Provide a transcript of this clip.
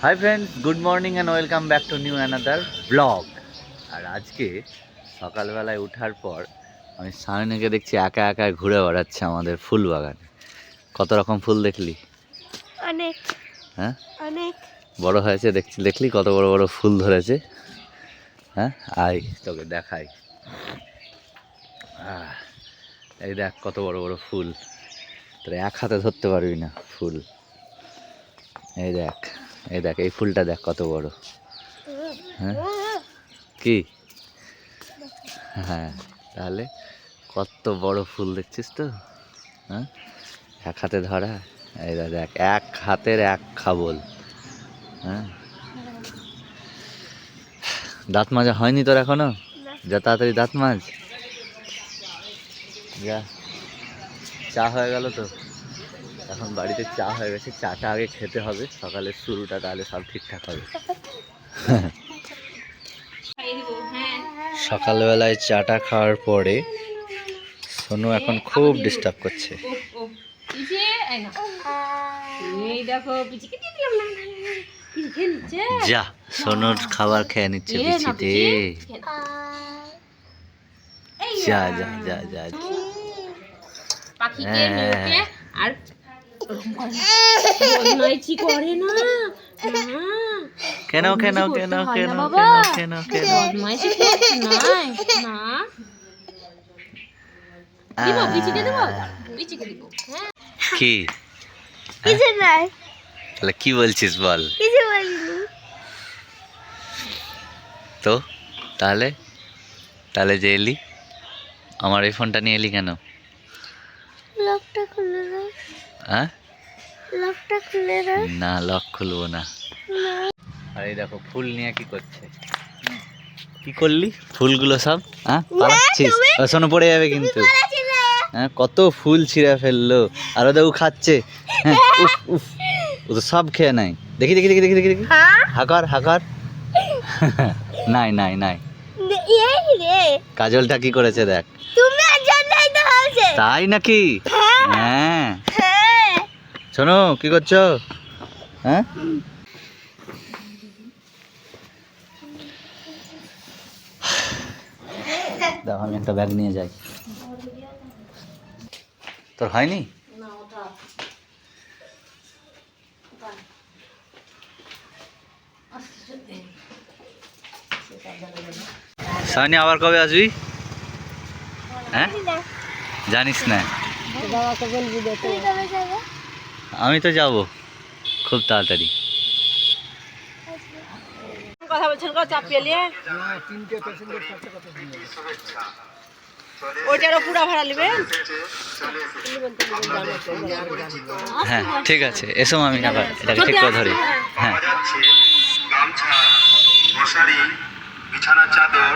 High friends, good morning and welcome back to new another blog. আর আজকে সকালবেলায় ওঠার পর আমি সায়নীকে দেখছি একা একা ঘুরে বেড়াচ্ছে আমাদের ফুল বাগানে। কত রকম ফুল দেখলি? অনেক। হ্যাঁ, অনেক বড় হয়েছে দেখলি কত বড় বড় ফুল ধরেছে। হ্যাঁ, আয় তোকে দেখাই। এই দেখ কত বড় বড় ফুল, তোর এক হাতে ধরতে পারবি না ফুল। এই দেখ, এই দেখ, এই ফুলটা দেখ কত বড়। হ্যাঁ কি? হ্যাঁ, তাহলে কত বড় ফুল দেখছিস তো? হ্যাঁ, এক হাতে ধরা। এই দেখ, এক হাতের এক খাবল। হ্যাঁ, দাঁত মাজা হয়নি তোর এখনো? যা তাড়াতাড়ি দাঁত মাজ। যা, চা হয়ে গেল তো? এখন বাড়িতে চা হয়ে গেছে, চাটা আগে খেতে হবে, সকালের শুরুটা, তাহলে সব ঠিকঠাক হবে। সকালবেলায় চাটা খাওয়ার পরে সোনু এখন খুব ডিস্টার্ব করছে। যা, সোনুর খাবার খেয়ে নিচ্ছে পিছিতে। যা যা যা যা, আর বদমাইশি করে না। কেন কেন কেন কেন কেন কেন বদমাইশি করছে না। দিব পিচিকে দেব, পিচিকে দিব। কি কিছু নাই। তাহলে কি বলছিস বল? কিছু বলিনি তো তাহলে তাহলে যে এলি, আমার এই ফোনটা নিয়ে এলি কেন? লকটা খুলে দাও। হ্যাঁ, লকটা খুলে দাও। না, লক খুলবো না। আর এই দেখো ফুল নিয়ে কি করছে। কি করলি ফুলগুলো সব? হ্যাঁ, পালাচ্ছিস? শোনো, পড়ে যাবে কিন্তু। হ্যাঁ, কত ফুল ছিঁড়ে ফেললো। আর ওদের ও খাচ্ছে। হ্যাঁ, উফ উফ, ও তো সব খেয়ে নাই। দেখি দেখি দেখি দেখি দেখি দেখি, হাকার হাকার। নাই নাই নাই, কাজলটা কি করেছে দেখ। তাই নাকি? হ্যাঁ, শোনো কি করছো? হ্যাঁ, দাও আমি একটা ব্যাগ নিয়ে যাই। তোর হয়নি? সানি, আবার কবে আসবি? হ্যাঁ, জানিস না? আমি তো যাব খুব তাড়াতাড়ি। কথা বলছেন কো চাপ পেলিয়ে ওইটারও পুরা ভাড়া নেবেন। হ্যাঁ ঠিক আছে, এসো আমি আবার এটাকে ঠিক করে ধরি। হ্যাঁ, গামছা, মশারি, বিছানার চাদর